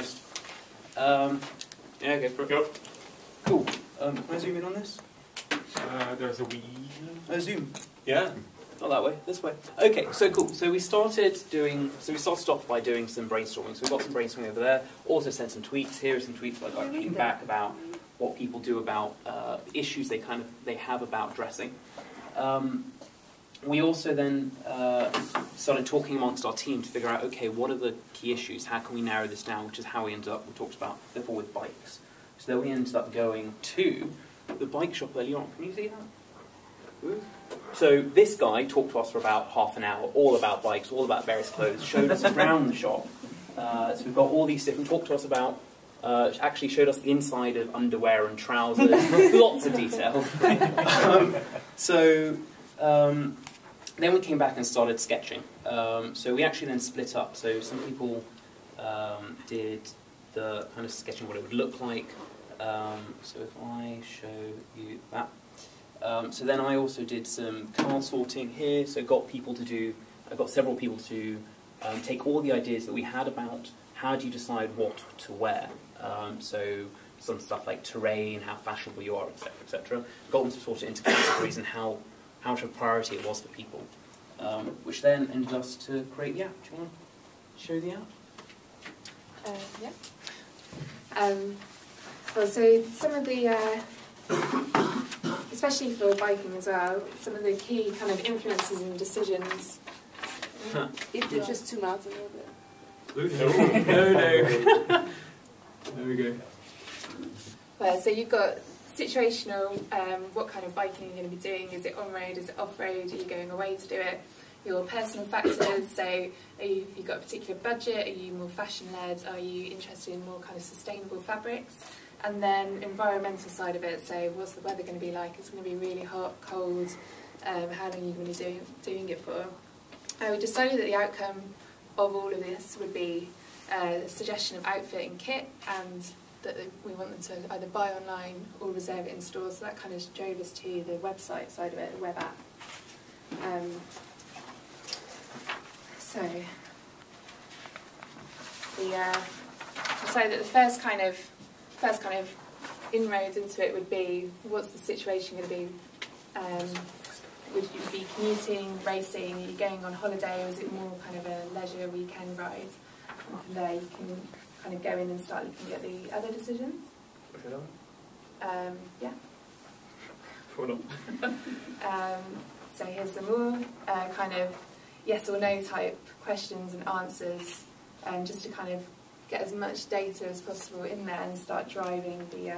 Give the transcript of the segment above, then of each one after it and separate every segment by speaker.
Speaker 1: Christ.
Speaker 2: Yeah, go for it.
Speaker 1: Go.
Speaker 2: Cool. Can I zoom in on this?
Speaker 1: There's a wee...
Speaker 2: Zoom.
Speaker 1: Yeah.
Speaker 2: Not that way, this way. Okay, so cool. So we started off by doing some brainstorming. So we've got some brainstorming over there. Also sent some tweets. Here are some tweets I got looking back about what people do about the issues they have about dressing. We also then started talking amongst our team to figure out, okay, what are the key issues? How can we narrow this down? Which is how we talked about before with bikes. So then we ended up going to the bike shop earlier on. Can you see that? Ooh. So this guy talked to us for about half an hour, all about bikes, all about various clothes, showed us around the shop. So we've got all these different, talked to us about, actually showed us the inside of underwear and trousers, lots of detail. Then we came back and started sketching. So we actually then split up. So some people did the kind of sketching what it would look like. So if I show you that. So then I also did some card sorting here. So I got several people to take all the ideas that we had about how do you decide what to wear. So some stuff like terrain, how fashionable you are, etc., etc. Got them to sort it into categories and how much of a priority it was for people, which then ended us to create the app. Do you want to show the app?
Speaker 3: Yeah. Well, so some of the, especially for biking as well, some of the key kind of influences and decisions.
Speaker 4: If you just zoom out a little bit.
Speaker 1: No. There we go.
Speaker 3: Well, so you've got situational, what kind of biking you're going to be doing. Is it on-road, is it off-road, are you going away to do it? Your personal factors, so have you got a particular budget, are you more fashion-led, are you interested in more kind of sustainable fabrics? And then environmental side of it, so what's the weather going to be like? It's going to be really hot, cold, how long are you going to be doing it for? We decided that the outcome of all of this would be a suggestion of outfit and kit, and that we want them to either buy online or reserve it in stores. So that kind of drove us to the website side of it, the web app. So that the first kind of inroads into it would be, what's the situation going to be? Would you be commuting, racing, are you going on holiday, or is it more kind of a leisure weekend ride? And from there you can kind of go in and start looking at the other decisions. Yeah. So here's some more kind of yes or no type questions and answers, just to kind of get as much data as possible in there and start driving the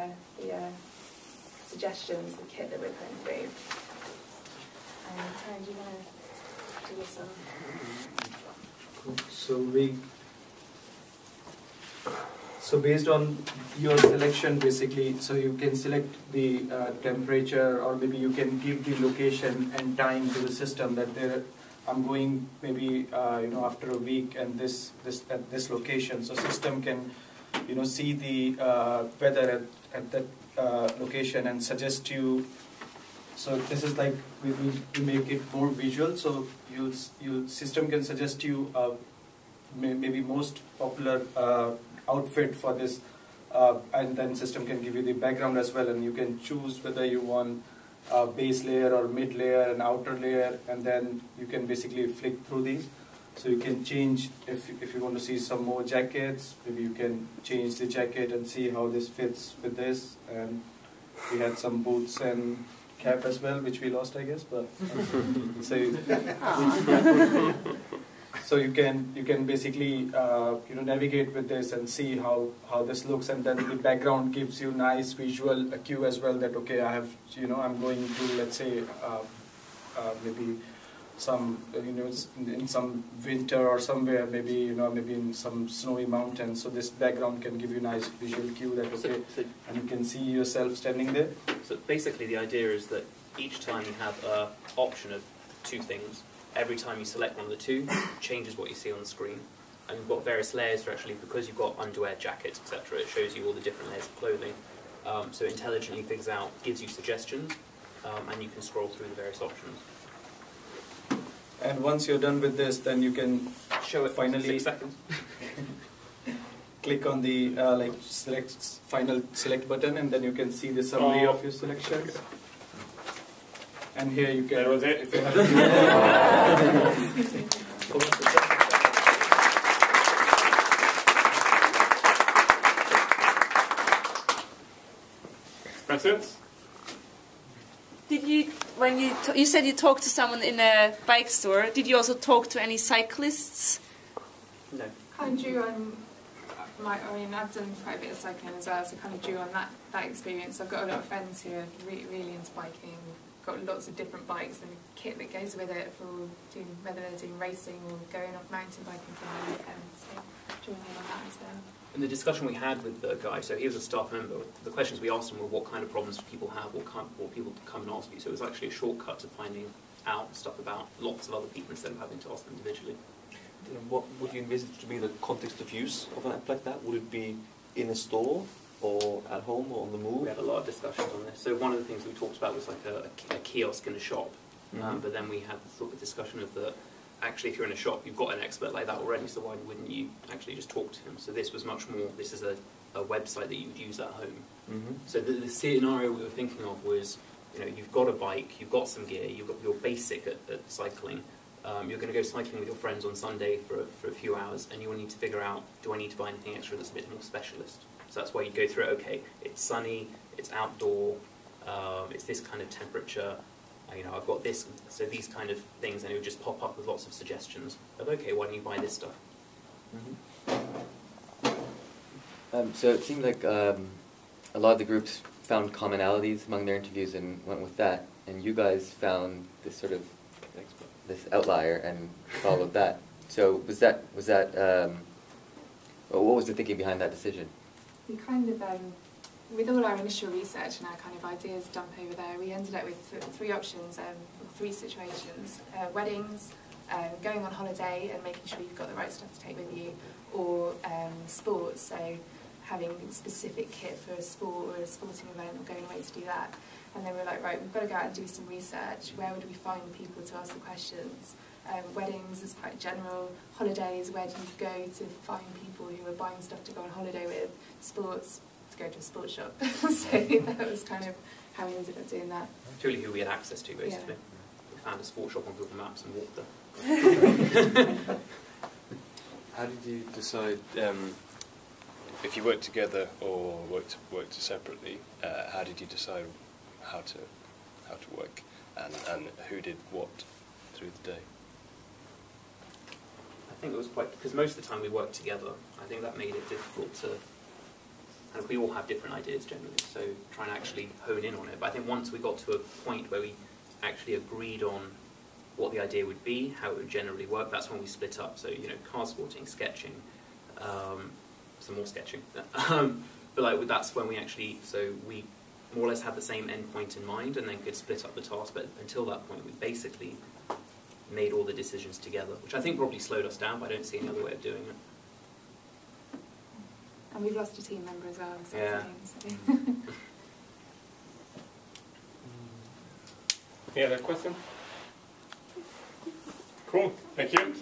Speaker 3: suggestions, the kit that we're putting through. Taryn, do you want to do this one?
Speaker 5: Cool. So based on your selection, basically, so you can select the temperature, or maybe you can give the location and time to the system that I'm going maybe after a week and at this location. So system can see the weather at that location and suggest you. So this is like we make it more visual. So your system can suggest you maybe most popular outfit for this, and then system can give you the background as well, and you can choose whether you want a base layer or mid layer and outer layer, and then you can basically flick through these. So you can change if you want to see some more jackets, maybe you can change the jacket and see how this fits with this. And we had some boots and cap as well, which we lost, I guess. But so you can basically navigate with this and see how this looks, and then the background gives you nice visual cue as well, that okay, I have I'm going to, let's say maybe some in some winter or somewhere, maybe maybe in some snowy mountain. So this background can give you nice visual cue that okay, and you can see yourself standing there.
Speaker 2: So basically the idea is that each time you have an option of two things, every time you select one of the two, changes what you see on the screen. And you've got various layers, actually, because you've got underwear, jackets, etc. It shows you all the different layers of clothing. So it intelligently figures out, gives you suggestions, and you can scroll through the various options.
Speaker 5: And once you're done with this, then you can
Speaker 2: show it
Speaker 5: finally
Speaker 2: 6 seconds.
Speaker 5: click on the like final select button, and then you can see the summary of your selections. And here you can.
Speaker 1: That was it. Questions?
Speaker 4: Did you, when you said you talked to someone in a bike store, did you also talk to any cyclists?
Speaker 2: No.
Speaker 3: Kind of drew on I've done quite a bit of cycling as well, so kind of drew on that experience. I've got a lot of friends who are really into biking, got lots of different bikes and the kit that goes with it for doing, whether they're doing racing or going off mountain biking for the weekend. So drawing on that as well.
Speaker 2: And the discussion we had with the guy, so he was a staff member, the questions we asked him were what kind of problems do people have, what people come and ask you. So it was actually a shortcut to finding out stuff about lots of other people instead of having to ask them individually.
Speaker 6: What would you envisage to be the context of use of an app like that? Would it be in a store or at home or on the move?
Speaker 2: We had a lot of discussions on this. So one of the things we talked about was like a kiosk in a shop. But then we had the discussion of actually if you're in a shop, you've got an expert like that already, so why wouldn't you actually just talk to him? So this was much more, this is a website that you would use at home. So the scenario we were thinking of was, you've got a bike, you've got some gear, you're basic at cycling. You're going to go cycling with your friends on Sunday for a few hours, and you will need to figure out, do I need to buy anything extra that's a bit more specialist? So that's why you go through it. Okay, it's sunny, it's outdoor, it's this kind of temperature, I've got this, so these kind of things, and it would just pop up with lots of suggestions of, okay, why don't you buy this stuff?
Speaker 7: So it seemed like a lot of the groups found commonalities among their interviews and went with that, and you guys found this sort of this outlier and followed that. So was that what was the thinking behind that decision?
Speaker 3: We kind of, with all our initial research and our kind of ideas dump over there, we ended up with three options, three situations: weddings, going on holiday and making sure you've got the right stuff to take with you, or sports, so having specific kit for a sport or a sporting event or going away to do that. And then we were like, right, we've got to go out and do some research. Where would we find people to ask the questions? Weddings is quite general. Holidays, where do you go to find people who are buying stuff to go on holiday with? Sports, to go to a sports shop. So that was kind of how we ended up doing that.
Speaker 2: Purely who we had access to, basically. Yeah. We found a sports shop on Google Maps and walked there.
Speaker 8: How did you decide if you worked together or worked separately? How did you decide how to work and who did what through the day?
Speaker 2: I think it was quite, because most of the time we worked together. I think that made it difficult to, and we all have different ideas generally, so trying to actually hone in on it. But I think once we got to a point where we actually agreed on what the idea would be, how it would generally work, that's when we split up. So, car sporting, sketching, some more sketching. But that's when we actually, so we more or less had the same endpoint in mind and then could split up the task. But until that point, we basically made all the decisions together, which I think probably slowed us down, but I don't see any other way of doing it.
Speaker 3: And we've lost a team member as well. So
Speaker 2: yeah.
Speaker 1: Any other question? Cool. Thank you.